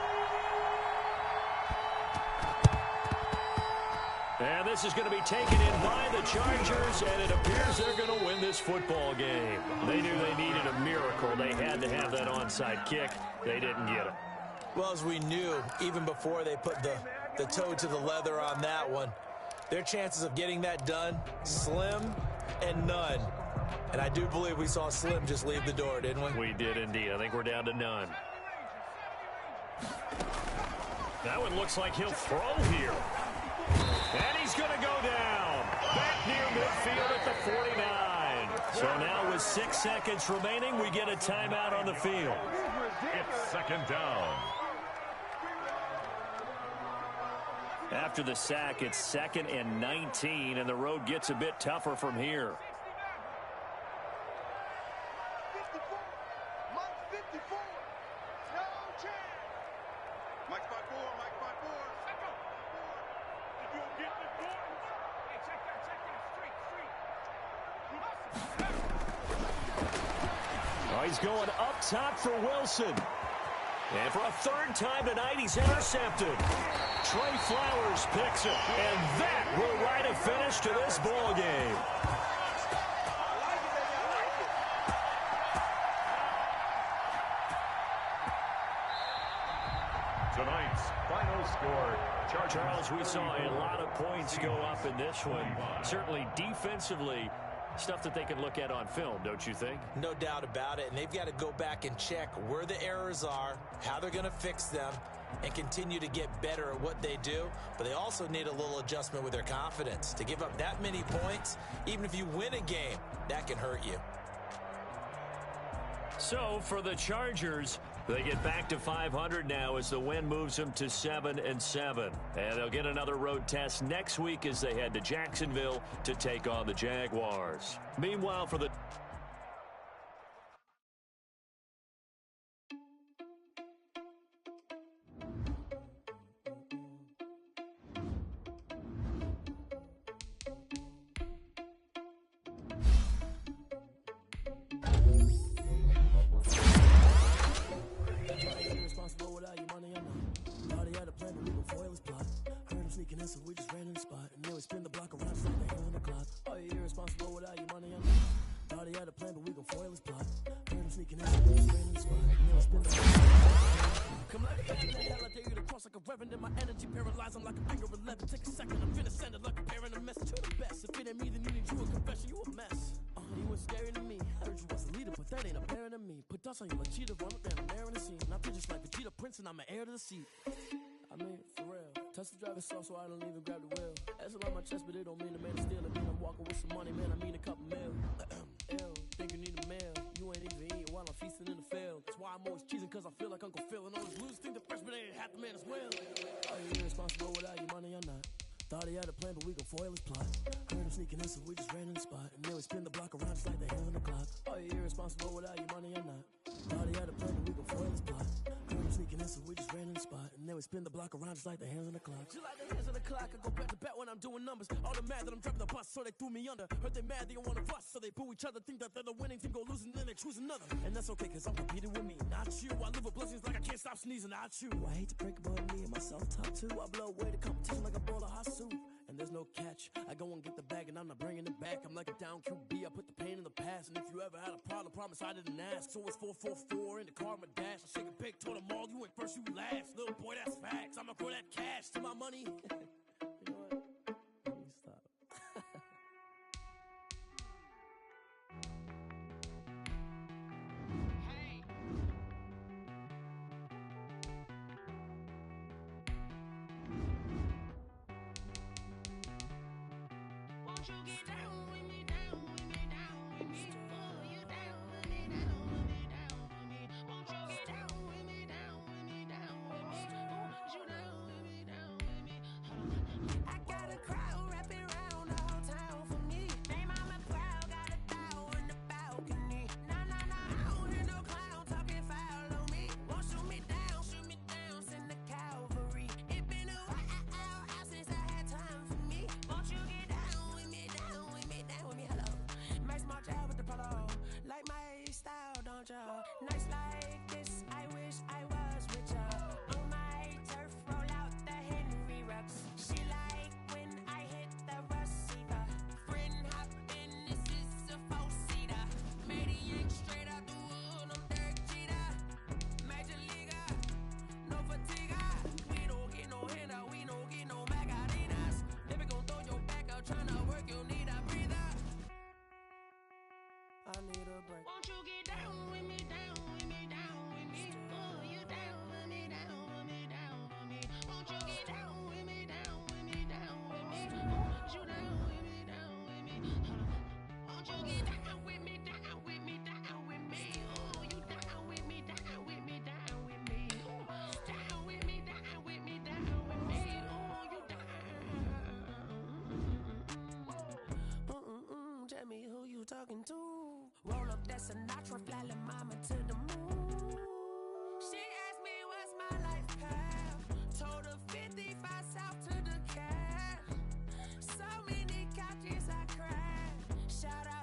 And this is going to be taken in by the Chargers, and it appears they're going to win this football game. They knew they needed a miracle. They had to have that onside kick. They didn't get it. Well, as we knew, even before they put the toe to the leather on that one, their chances of getting that done, slim and none. And I do believe we saw Slim just leave the door, didn't we? We did indeed. I think we're down to none. That one looks like he'll throw here. And he's going to go down. Back near midfield at the 49. So now with 6 seconds remaining, we get a timeout on the field. It's 2nd down. After the sack, it's 2nd and 19, and the road gets a bit tougher from here. He's going up top for Wilson. And for a 3rd time tonight, he's intercepted. Trey Flowers picks it. And that will write a finish to this ball game. Tonight's final score. Charles, we saw a lot of points go up in this one. Certainly defensively, stuff that they can look at on film, don't you think? No doubt about it, and they've got to go back and check where the errors are, how they're going to fix them, and continue to get better at what they do. But they also need a little adjustment with their confidence. To give up that many points, even if you win a game, that can hurt you. So for the Chargers, they get back to 500 now as the win moves them to 7-7. And they'll get another road test next week as they head to Jacksonville to take on the Jaguars. Meanwhile, for the So we just ran in the spot, and then we spin the block around like the hell on the clock. Are you irresponsible without your money? I know. Thought he had a plan, but we gon' foil his plot. Heard him sneaking in, so we just ran in the spot, and then we spin the block. Come like a hell, I dare you to cross like a reverend, and my energy paralyzed. I'm like a finger 11. Take a second, I'm finna send it like a parent, a message to the best. If it ain't me, then you need you a confession. You a mess. You was scary to me. Heard you was a leader, but that ain't apparent to me. Put dust on you like cheetah, run up and I'm airing the scene. Now just like Vegeta Prince, and I'm an heir to the seat. I mean, for real. Touch the driver's soft so I don't even grab the wheel. That's on my chest, but it don't mean a man to steal. It mean I'm walking with some money, man. I mean a couple mil. Ew, think you need a meal. You ain't even eating while I'm feasting in the field. That's why I'm I'm always cheesing cause I feel like Uncle Phil. And always lose, think the freshman ain't half the man as well. Are you irresponsible without your money or not? Thought he had a plan, but we gon' foil his plot. Heard him sneaking in, so we just ran in the spot. And then we spin the block around just like the hands on the clock. Are you irresponsible without your money or not? Thought he had a plan, but we gon' foil his plot. Heard him sneaking in, so we just ran in the spot. And then we spin the block around just like the hands on the clock. Just like the hands on the clock, I go back to back when I'm doing numbers. All the mad that I'm dropping the bus, so they threw me under. Heard they mad, they don't wanna bust, so they boo each other. Think that they're the winning team, go losing, then they choose another. And that's okay, cause I'm competing with me, not you. I live with blessings like I can't stop sneezing, not you. I hate to break it, but me and myself talk too. I blow away the competition like a bowl of hot soup. And there's no catch. I go and get the bag and I'm not bringing it back. I'm like a down QB, I put the pain in the past. And if you ever had a problem, promise I didn't ask. So it's 444 in the car, my dash. I shake a big, told them all, you ain't first, you last. Little boy, that's facts. I'ma throw that cash to my money. You know what? Let me stop. Won't you get down with me, down with me, down with me? Oh, you down with me, down with me, down with me. Won't you get down with me, down with me, down with me? Oh, you down with me, down with me? I got a crowd wrapping around the whole town for me. They mama proud, got a thou in the balcony. Nah, nah, nah, I don't hear no clown talking foul on me. Won't shoot me down, send the cavalry. It been a while since I had time for me. Won't you get down with me, down with me, down with me? Hello. Max March out with the polo. Like my style, don't ya? Nights like this, I wish I was with ya. On my turf, roll out the Henry Rux. She like when I hit the receiver. Friend hop in, this is a four-seater. Made a yank straight out the wood, I'm Derek Jeter. Major leaguer, no fatigue. We don't get no handout, we don't get no Macarinas. Never gon' throw your back out, tryna work, you need a breather. I need a break. Won't you get down with me, down with me, down with me? Oh, you down with me, down with me, down with me? Won't you get down with me, down with me, down with me? Oh, you down with me, down with me? Won't you get down with me, down with me, down with me? Oh, you down with me, down with me, down with me? Oh, down with me, down with me, down with me? Oh, you down. Tell me who you talking to. Roll up that Sinatra, fly la mama to the moon. She asked me what's my life path. Told her 55 south to the cat. So many couches I cried. Shout out